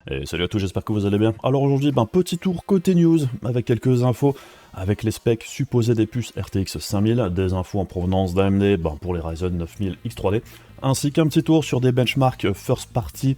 Et salut à tous, j'espère que vous allez bien. Alors aujourd'hui, petit tour côté news, avec quelques infos, avec les specs supposés des puces RTX 5000, des infos en provenance d'AMD pour les Ryzen 9000 X3D, ainsi qu'un petit tour sur des benchmarks first party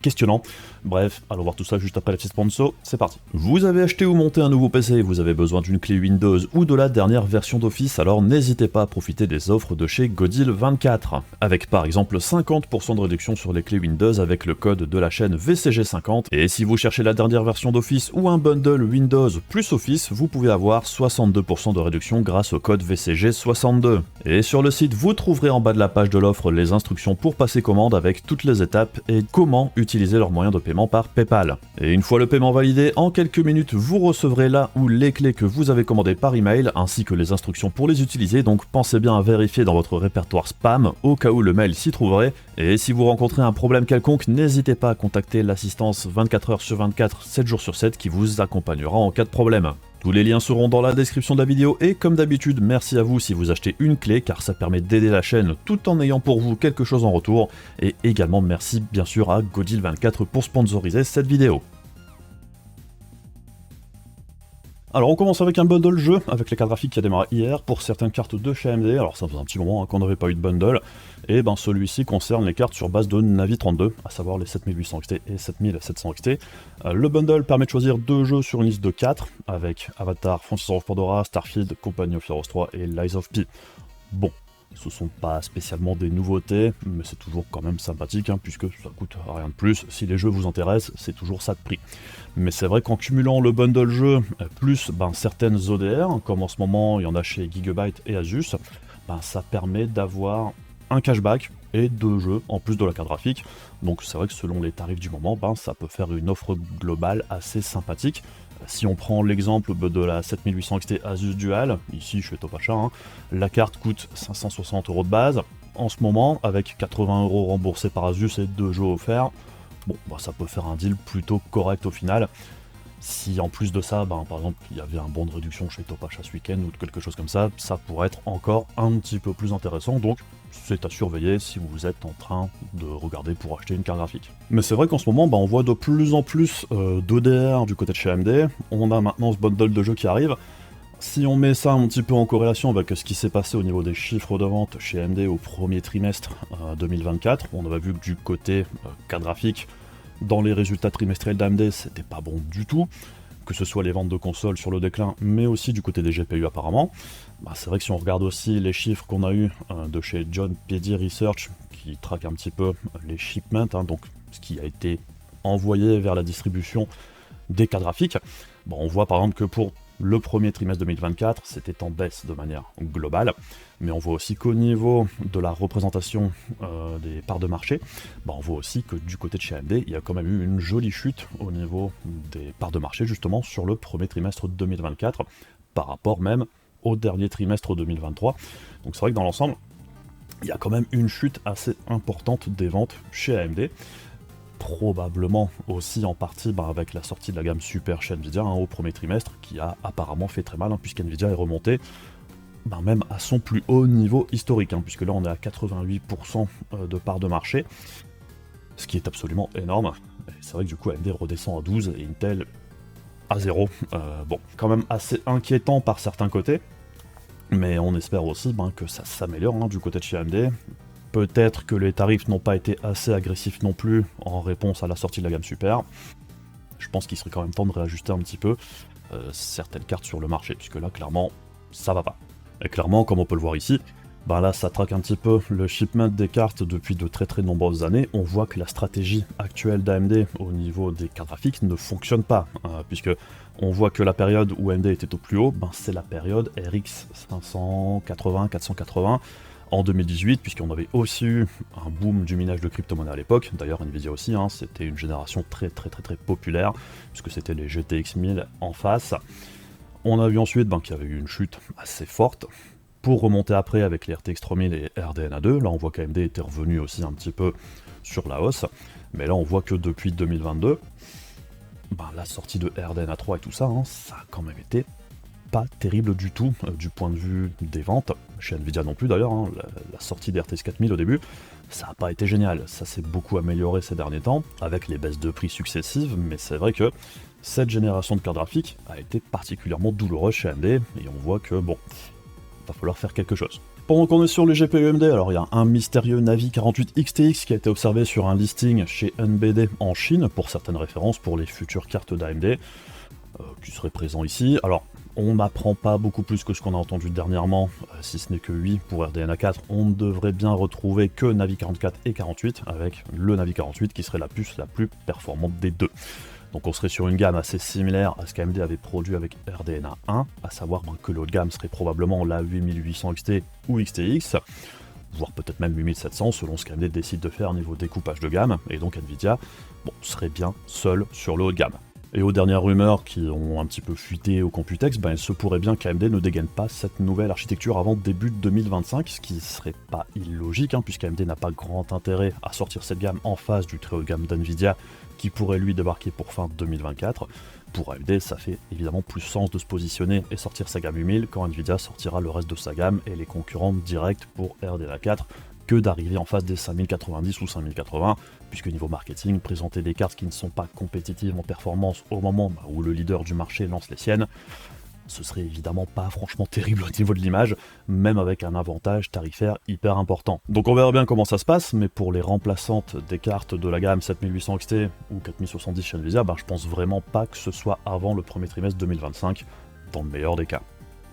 questionnant. Bref, allons voir tout ça juste après la petite sponsor, c'est parti. Vous avez acheté ou monté un nouveau PC, vous avez besoin d'une clé Windows ou de la dernière version d'Office, alors n'hésitez pas à profiter des offres de chez Godil24, avec par exemple 50% de réduction sur les clés Windows avec le code de la chaîne VCG50, et si vous cherchez la dernière version d'Office ou un bundle Windows plus Office, vous pouvez avoir 62% de réduction grâce au code VCG62. Et sur le site, vous trouverez en bas de la page de l'offre les instructions pour passer commande avec toutes les étapes et comment utiliser leur moyen de paiement par PayPal. Et une fois le paiement validé, en quelques minutes, vous recevrez là ou les clés que vous avez commandées par email, ainsi que les instructions pour les utiliser, donc pensez bien à vérifier dans votre répertoire spam, au cas où le mail s'y trouverait, et si vous rencontrez un problème quelconque, n'hésitez pas à contacter l'assistance 24h sur 24, 7 jours sur 7, qui vous accompagnera en cas de problème. Tous les liens seront dans la description de la vidéo et comme d'habitude, merci à vous si vous achetez une clé car ça permet d'aider la chaîne tout en ayant pour vous quelque chose en retour. Et également merci bien sûr à Godil24 pour sponsoriser cette vidéo. Alors on commence avec un bundle jeu, avec les cartes graphiques qui a démarré hier pour certaines cartes de chez AMD, alors ça faisait un petit moment qu'on n'avait pas eu de bundle, et celui-ci concerne les cartes sur base de Navi 32, à savoir les 7800 XT et 7700 XT. Le bundle permet de choisir 2 jeux sur une liste de 4, avec Avatar, Frontiers of Pandora, Starfield, Company of Heroes 3 et Lies of P. Bon, ce sont pas spécialement des nouveautés, mais c'est toujours quand même sympathique, puisque ça coûte rien de plus. Si les jeux vous intéressent, c'est toujours ça de prix. Mais c'est vrai qu'en cumulant le bundle jeu plus certaines ODR, comme en ce moment il y en a chez Gigabyte et Asus, ça permet d'avoir un cashback et 2 jeux en plus de la carte graphique. Donc c'est vrai que selon les tarifs du moment, ça peut faire une offre globale assez sympathique. Si on prend l'exemple de la 7800 XT Asus Dual, ici chez Topacha, la carte coûte 560 € de base. En ce moment, avec 80 € remboursés par Asus et 2 jeux offerts, ça peut faire un deal plutôt correct au final. Si en plus de ça, par exemple, il y avait un bon de réduction chez Topacha ce week-end ou quelque chose comme ça, ça pourrait être encore un petit peu plus intéressant, donc c'est à surveiller si vous êtes en train de regarder pour acheter une carte graphique. Mais c'est vrai qu'en ce moment, on voit de plus en plus d'ODR du côté de chez AMD, on a maintenant ce bundle de jeux qui arrive. Si on met ça un petit peu en corrélation avec ce qui s'est passé au niveau des chiffres de vente chez AMD au premier trimestre 2024, on avait vu que du côté carte graphique, dans les résultats trimestriels d'AMD, c'était pas bon du tout, que ce soit les ventes de consoles sur le déclin, mais aussi du côté des GPU apparemment. C'est vrai que si on regarde aussi les chiffres qu'on a eu de chez John Peddie Research, qui traque un petit peu les shipments, donc ce qui a été envoyé vers la distribution des cartes graphiques, on voit par exemple que pour le premier trimestre 2024, c'était en baisse de manière globale, mais on voit aussi qu'au niveau de la représentation des parts de marché, on voit aussi que du côté de chez AMD, il y a quand même eu une jolie chute au niveau des parts de marché, justement, sur le premier trimestre 2024, par rapport même au dernier trimestre 2023. Donc c'est vrai que dans l'ensemble, il y a quand même une chute assez importante des ventes chez AMD, probablement aussi en partie avec la sortie de la gamme Super chez Nvidia au premier trimestre, qui a apparemment fait très mal, puisque Nvidia est remonté même à son plus haut niveau historique, puisque là on est à 88% de part de marché, ce qui est absolument énorme. C'est vrai que du coup AMD redescend à 12 et Intel à 0. Quand même assez inquiétant par certains côtés, mais on espère aussi que ça s'améliore du côté de chez AMD. Peut-être que les tarifs n'ont pas été assez agressifs non plus en réponse à la sortie de la gamme Super. Je pense qu'il serait quand même temps de réajuster un petit peu certaines cartes sur le marché, puisque là, clairement, ça va pas. Et clairement, comme on peut le voir ici, là, ça traque un petit peu le shipment des cartes depuis de très très nombreuses années. On voit que la stratégie actuelle d'AMD au niveau des cartes graphiques ne fonctionne pas, puisque on voit que la période où AMD était au plus haut, c'est la période RX 580-480, en 2018, puisqu'on avait aussi eu un boom du minage de crypto-monnaies à l'époque. D'ailleurs, Nvidia aussi, c'était une génération très populaire, puisque c'était les GTX 1000 en face. On a vu ensuite qu'il y avait eu une chute assez forte, pour remonter après avec les RTX 3000 et RDNA 2. Là, on voit qu'AMD était revenu aussi un petit peu sur la hausse, mais là, on voit que depuis 2022, la sortie de RDNA 3 et tout ça, ça a quand même été pas terrible du tout du point de vue des ventes, chez Nvidia non plus d'ailleurs, hein, la sortie des RTX 4000 au début, ça n'a pas été génial, ça s'est beaucoup amélioré ces derniers temps, avec les baisses de prix successives, mais c'est vrai que cette génération de cartes graphiques a été particulièrement douloureuse chez AMD, et on voit que bon, va falloir faire quelque chose. Pendant qu'on est sur les GPU AMD, alors il y a un mystérieux Navi 48 XTX qui a été observé sur un listing chez NBD en Chine, pour certaines références pour les futures cartes d'AMD, qui seraient présents ici. Alors, on n'apprend pas beaucoup plus que ce qu'on a entendu dernièrement, si ce n'est que oui, pour RDNA 4, on ne devrait bien retrouver que Navi 44 et 48, avec le Navi 48 qui serait la puce la plus performante des deux. Donc on serait sur une gamme assez similaire à ce qu'AMD avait produit avec RDNA 1, à savoir que le haut de gamme serait probablement la 8800 XT ou XTX, voire peut-être même 8700 selon ce qu'AMD décide de faire au niveau découpage de gamme, et donc Nvidia serait bien seul sur le haut de gamme. Et aux dernières rumeurs qui ont un petit peu fuité au Computex, il se pourrait bien qu'AMD ne dégaine pas cette nouvelle architecture avant début 2025, ce qui serait pas illogique, puisqu'AMD n'a pas grand intérêt à sortir cette gamme en face du très haut de gamme d'Nvidia, qui pourrait lui débarquer pour fin 2024. Pour AMD, ça fait évidemment plus sens de se positionner et sortir sa gamme 8000 quand Nvidia sortira le reste de sa gamme et les concurrents directs pour RDNA 4, que d'arriver en face des 5090 ou 5080, puisque niveau marketing, présenter des cartes qui ne sont pas compétitives en performance au moment où le leader du marché lance les siennes, ce serait évidemment pas franchement terrible au niveau de l'image, même avec un avantage tarifaire hyper important. Donc on verra bien comment ça se passe, mais pour les remplaçantes des cartes de la gamme 7800 XT ou 4070 chez Nvidia, je pense vraiment pas que ce soit avant le premier trimestre 2025, dans le meilleur des cas.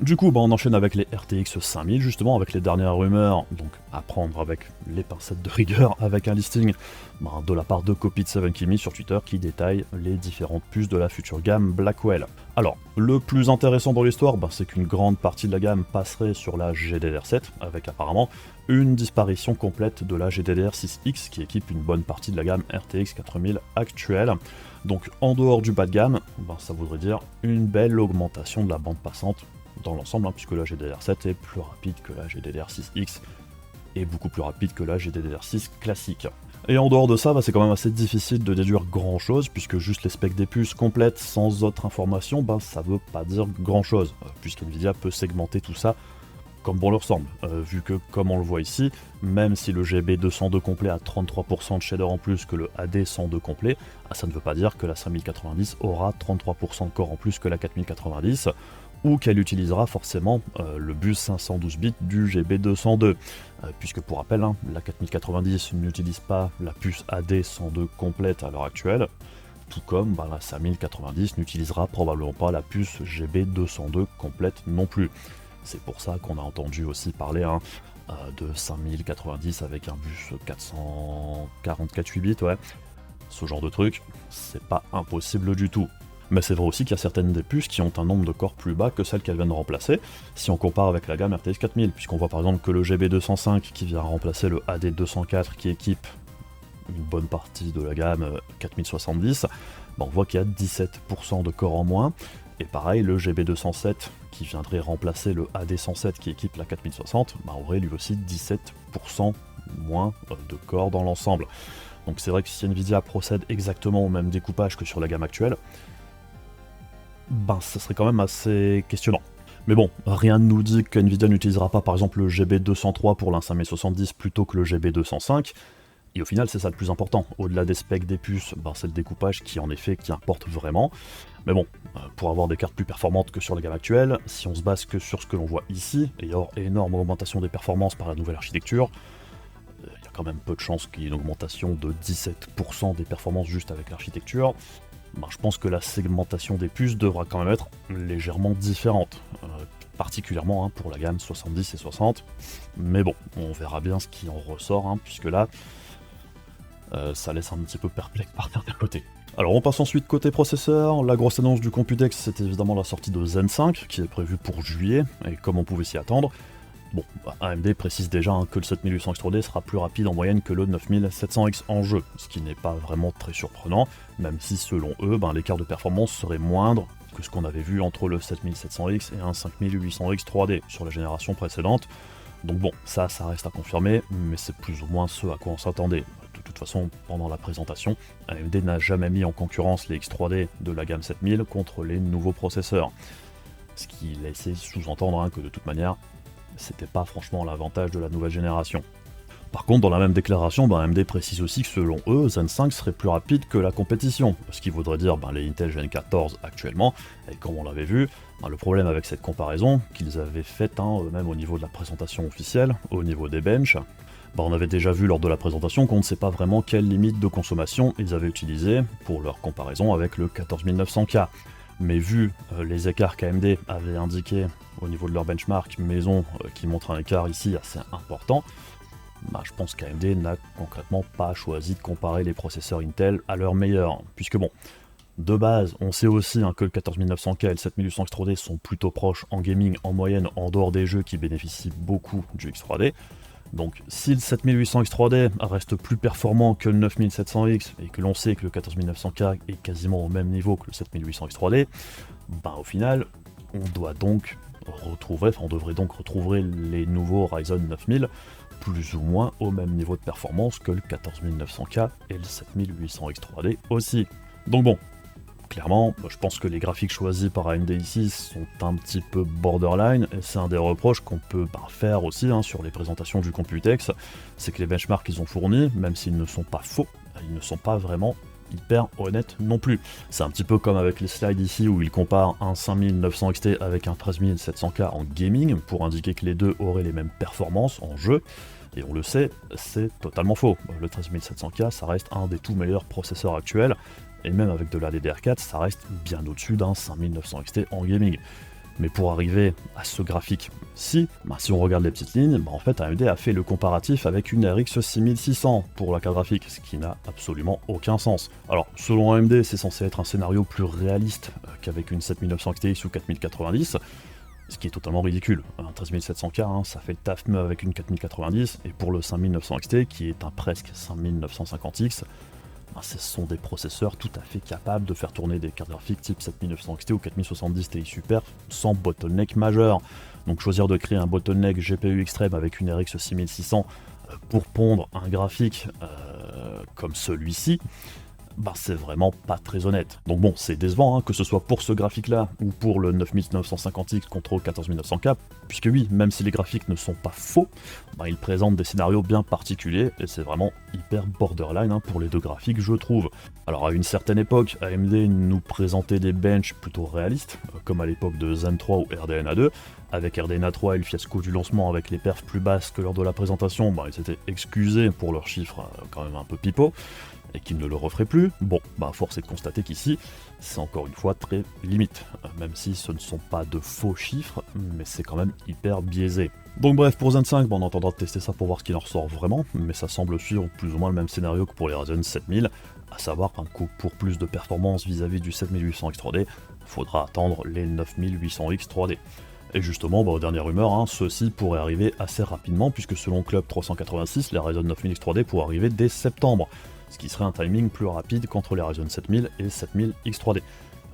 Du coup, on enchaîne avec les RTX 5000, justement, avec les dernières rumeurs, donc à prendre avec les pincettes de rigueur, avec un listing de la part de Copy7Kimi sur Twitter qui détaille les différentes puces de la future gamme Blackwell. Alors, le plus intéressant dans l'histoire, c'est qu'une grande partie de la gamme passerait sur la GDDR7, avec apparemment une disparition complète de la GDDR6X qui équipe une bonne partie de la gamme RTX 4000 actuelle. Donc en dehors du bas de gamme, ça voudrait dire une belle augmentation de la bande passante dans l'ensemble, puisque la GDDR7 est plus rapide que la GDDR6X et beaucoup plus rapide que la GDDR6 classique. Et en dehors de ça, c'est quand même assez difficile de déduire grand chose, puisque juste les specs des puces complètes sans autre information, ça veut pas dire grand chose, puisqu'NVIDIA peut segmenter tout ça comme bon leur semble, vu que, comme on le voit ici, même si le GB202 complet a 33% de shader en plus que le AD102 complet, ça ne veut pas dire que la 5090 aura 33% de core en plus que la 4090, ou qu'elle utilisera forcément le bus 512 bits du GB202, puisque pour rappel, la 4090 n'utilise pas la puce AD102 complète à l'heure actuelle, tout comme la 5090 n'utilisera probablement pas la puce GB202 complète non plus. C'est pour ça qu'on a entendu aussi parler de 5090 avec un bus 444 8 bits, ce genre de truc, c'est pas impossible du tout. Mais c'est vrai aussi qu'il y a certaines des puces qui ont un nombre de corps plus bas que celles qu'elles viennent de remplacer, si on compare avec la gamme RTX 4000, puisqu'on voit par exemple que le GB205 qui vient remplacer le AD204 qui équipe une bonne partie de la gamme 4070, on voit qu'il y a 17% de corps en moins, et pareil le GB207 qui viendrait remplacer le AD107 qui équipe la 4060, aurait lui aussi 17% moins de corps dans l'ensemble. Donc c'est vrai que si Nvidia procède exactement au même découpage que sur la gamme actuelle, ça serait quand même assez questionnant. Mais bon, rien ne nous dit que Nvidia n'utilisera pas par exemple le GB203 pour l'In 5070 plutôt que le GB205, et au final c'est ça le plus important. Au-delà des specs des puces, c'est le découpage qui importe vraiment. Mais bon, pour avoir des cartes plus performantes que sur la gamme actuelle, si on se base que sur ce que l'on voit ici, et hors énorme augmentation des performances par la nouvelle architecture, il y a quand même peu de chances qu'il y ait une augmentation de 17% des performances juste avec l'architecture. Je pense que la segmentation des puces devra quand même être légèrement différente, particulièrement pour la gamme 70 et 60. Mais bon, on verra bien ce qui en ressort, puisque là, ça laisse un petit peu perplexe par certains côtés. Alors on passe ensuite côté processeur. La grosse annonce du Computex, c'est évidemment la sortie de Zen 5, qui est prévue pour juillet, et comme on pouvait s'y attendre, AMD précise déjà que le 7800X3D sera plus rapide en moyenne que le 9700X en jeu, ce qui n'est pas vraiment très surprenant, même si selon eux, l'écart de performance serait moindre que ce qu'on avait vu entre le 7700X et un 5800X3D sur la génération précédente. Donc ça reste à confirmer, mais c'est plus ou moins ce à quoi on s'attendait. De toute façon, pendant la présentation, AMD n'a jamais mis en concurrence les X3D de la gamme 7000 contre les nouveaux processeurs. ce qui laissait sous-entendre que de toute manière, c'était pas franchement l'avantage de la nouvelle génération. Par contre, dans la même déclaration, AMD précise aussi que selon eux, Zen 5 serait plus rapide que la compétition, ce qui voudrait dire les Intel Gen 14 actuellement, et comme on l'avait vu, le problème avec cette comparaison, qu'ils avaient faite même au niveau de la présentation officielle, au niveau des benches, on avait déjà vu lors de la présentation qu'on ne sait pas vraiment quelle limite de consommation ils avaient utilisé pour leur comparaison avec le 14900K. Mais vu les écarts qu'AMD avait indiqués au niveau de leur benchmark maison, qui montre un écart ici assez important, je pense qu'AMD n'a concrètement pas choisi de comparer les processeurs Intel à leur meilleur, puisque de base, on sait aussi que le 14900K et le 7800 X3D sont plutôt proches en gaming en moyenne en dehors des jeux qui bénéficient beaucoup du X3D. Donc si le 7800 X3D reste plus performant que le 9700X et que l'on sait que le 14900K est quasiment au même niveau que le 7800 X3D, au final, on devrait donc retrouver les nouveaux Ryzen 9000 plus ou moins au même niveau de performance que le 14900K et le 7800 X3D aussi. Donc clairement, je pense que les graphiques choisis par AMD ici sont un petit peu borderline, et c'est un des reproches qu'on peut faire aussi sur les présentations du Computex, c'est que les benchmarks qu'ils ont fournis, même s'ils ne sont pas faux, ils ne sont pas vraiment hyper honnêtes non plus. C'est un petit peu comme avec les slides ici où ils comparent un 5900 XT avec un 13700K en gaming, pour indiquer que les deux auraient les mêmes performances en jeu. Et on le sait, c'est totalement faux. Le 13700K, ça reste un des tout meilleurs processeurs actuels, et même avec de la DDR4, ça reste bien au-dessus d'un 5900 XT en gaming. Mais pour arriver à ce graphique, si on regarde les petites lignes, en fait AMD a fait le comparatif avec une RX 6600 pour la carte graphique, ce qui n'a absolument aucun sens. Alors, selon AMD, c'est censé être un scénario plus réaliste qu'avec une 7900 XTX ou 4090, ce qui est totalement ridicule. Un 13700K, ça fait le taf même avec une 4090, et pour le 5900 XT, qui est un presque 5950X, ce sont des processeurs tout à fait capables de faire tourner des cartes graphiques type 7900 XT ou 4070 Ti Super sans bottleneck majeur. Donc choisir de créer un bottleneck GPU extrême avec une RX 6600 pour pondre un graphique comme celui-ci, c'est vraiment pas très honnête. Donc c'est décevant, que ce soit pour ce graphique-là ou pour le 9950X contre le 14900K, puisque oui, même si les graphiques ne sont pas faux, ils présentent des scénarios bien particuliers, et c'est vraiment hyper borderline pour les deux graphiques, je trouve. Alors à une certaine époque, AMD nous présentait des benches plutôt réalistes, comme à l'époque de Zen 3 ou RDNA 2, avec RDNA 3 et le fiasco du lancement avec les perfs plus basses que lors de la présentation, ils s'étaient excusés pour leurs chiffres quand même un peu pipeaux, et qu'ils ne le referaient plus. Force est de constater qu'ici, c'est encore une fois très limite, même si ce ne sont pas de faux chiffres, mais c'est quand même hyper biaisé. Donc bref, pour Zen 5, on entendra tester ça pour voir ce qu'il en ressort vraiment, mais ça semble suivre plus ou moins le même scénario que pour les Ryzen 7000, à savoir que pour plus de performance vis-à-vis du 7800 X3D, il faudra attendre les 9800 X3D. Et justement, aux dernières rumeurs, ceux-ci pourraient arriver assez rapidement, puisque selon Club 386, les Ryzen 9000 X3D pourraient arriver dès septembre, ce qui serait un timing plus rapide qu'entre les Ryzen 7000 et 7000 X3D.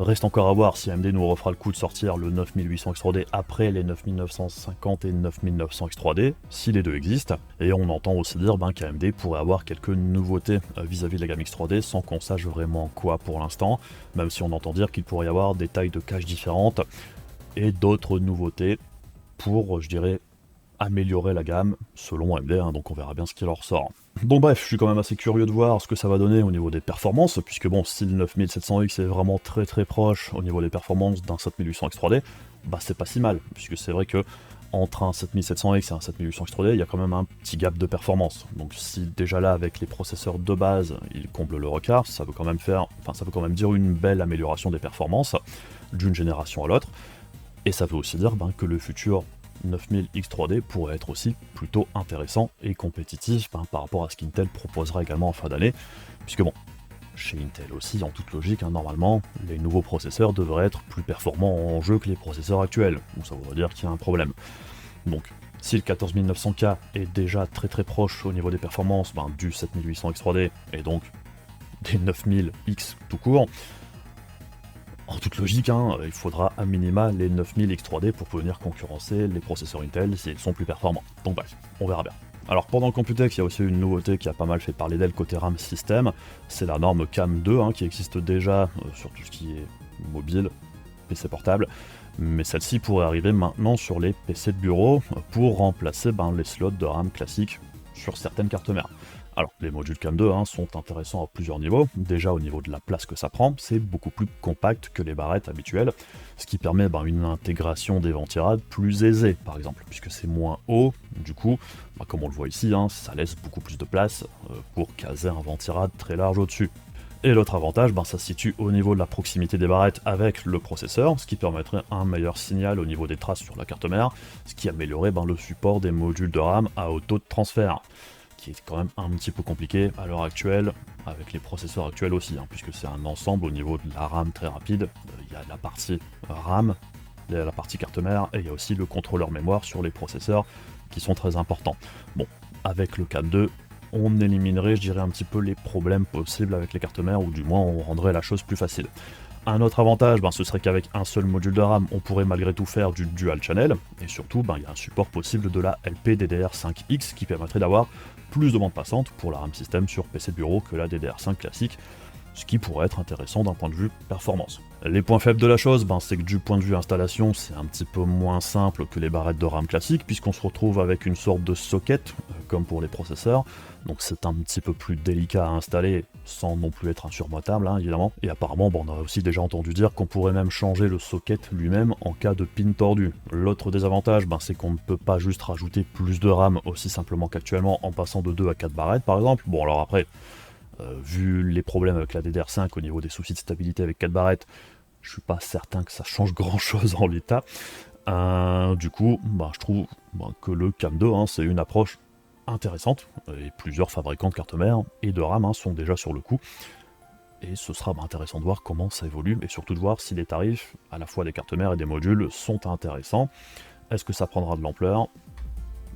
Reste encore à voir si AMD nous refera le coup de sortir le 9800 X3D après les 9950 et 9900 X3D, si les deux existent, et on entend aussi dire qu'AMD pourrait avoir quelques nouveautés vis-à-vis de la gamme X3D sans qu'on sache vraiment quoi pour l'instant, même si on entend dire qu'il pourrait y avoir des tailles de cache différentes et d'autres nouveautés pour, je dirais, améliorer la gamme selon AMD, donc on verra bien ce qu'il en ressort. Donc bref, je suis quand même assez curieux de voir ce que ça va donner au niveau des performances, puisque si le 9700X est vraiment très très proche au niveau des performances d'un 7800 X3D, c'est pas si mal, puisque c'est vrai que entre un 7700X et un 7800 X3D, il y a quand même un petit gap de performance. Donc si déjà là, avec les processeurs de base, ils comblent le requart, ça veut quand même dire une belle amélioration des performances d'une génération à l'autre, et ça veut aussi dire que le futur 9000 X3D pourrait être aussi plutôt intéressant et compétitif par rapport à ce qu'Intel proposera également en fin d'année, puisque chez Intel aussi, en toute logique, normalement, les nouveaux processeurs devraient être plus performants en jeu que les processeurs actuels, donc ça voudrait dire qu'il y a un problème. Donc, si le 14900K est déjà très très proche au niveau des performances du 7800 X3D, et donc des 9000X tout court, en toute logique, il faudra à minima les 9000 X3D pour venir concurrencer les processeurs Intel s'ils sont plus performants. Donc bref, on verra bien. Alors pendant le Computex, il y a aussi une nouveauté qui a pas mal fait parler d'elle côté RAM système, c'est la norme CAM2 qui existe déjà sur tout ce qui est mobile, PC portable, mais celle-ci pourrait arriver maintenant sur les PC de bureau pour remplacer les slots de RAM classiques sur certaines cartes mères. Alors, les modules CAM 2 sont intéressants à plusieurs niveaux. Déjà, au niveau de la place que ça prend, c'est beaucoup plus compact que les barrettes habituelles, ce qui permet une intégration des ventirades plus aisée, par exemple, puisque c'est moins haut. Du coup, comme on le voit ici, ça laisse beaucoup plus de place pour caser un ventirad très large au-dessus. Et l'autre avantage, ça se situe au niveau de la proximité des barrettes avec le processeur, ce qui permettrait un meilleur signal au niveau des traces sur la carte mère, ce qui améliorerait le support des modules de RAM à haut taux de transfert, qui est quand même un petit peu compliqué à l'heure actuelle, avec les processeurs actuels aussi, puisque c'est un ensemble au niveau de la RAM très rapide. Il y a la partie RAM, il y a la partie carte mère, et il y a aussi le contrôleur mémoire sur les processeurs, qui sont très importants. Bon, avec le CAM 2, on éliminerait, je dirais, un petit peu les problèmes possibles avec les cartes mères, ou du moins on rendrait la chose plus facile. Un autre avantage, ce serait qu'avec un seul module de RAM, on pourrait malgré tout faire du dual channel, et surtout, il y a un support possible de la LPDDR5X qui permettrait d'avoir plus de bande passante pour la RAM système sur PC de bureau que la DDR5 classique, ce qui pourrait être intéressant d'un point de vue performance. Les points faibles de la chose, c'est que du point de vue installation, c'est un petit peu moins simple que les barrettes de RAM classiques, puisqu'on se retrouve avec une sorte de socket, comme pour les processeurs, donc c'est un petit peu plus délicat à installer, sans non plus être insurmontable, évidemment. Et apparemment, on a aussi déjà entendu dire qu'on pourrait même changer le socket lui-même en cas de pin tordu. L'autre désavantage, c'est qu'on ne peut pas juste rajouter plus de RAM aussi simplement qu'actuellement en passant de 2 à 4 barrettes, par exemple. Bon, alors après, vu les problèmes avec la DDR5 au niveau des soucis de stabilité avec 4 barrettes, je suis pas certain que ça change grand chose en l'état. Du coup, je trouve que le CAM 2, c'est une approche intéressante, et plusieurs fabricants de cartes mères et de RAM sont déjà sur le coup. Et ce sera intéressant de voir comment ça évolue, et surtout de voir si les tarifs, à la fois des cartes mères et des modules, sont intéressants. Est-ce que ça prendra de l'ampleur ?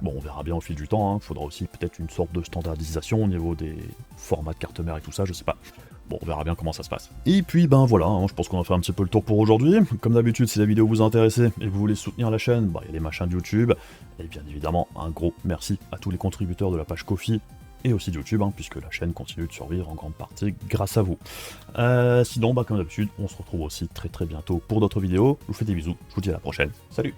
Bon, on verra bien au fil du temps, il faudra aussi peut-être une sorte de standardisation au niveau des formats de cartes mères et tout ça, je sais pas. Bon, on verra bien comment ça se passe. Et puis voilà, je pense qu'on a fait un petit peu le tour pour aujourd'hui. Comme d'habitude, si la vidéo vous a intéressé et que vous voulez soutenir la chaîne, il y a les machins de YouTube. Et bien évidemment, un gros merci à tous les contributeurs de la page Ko-fi et aussi de YouTube, puisque la chaîne continue de survivre en grande partie grâce à vous. Sinon, comme d'habitude, on se retrouve aussi très bientôt pour d'autres vidéos. Je vous fais des bisous, je vous dis à la prochaine. Salut!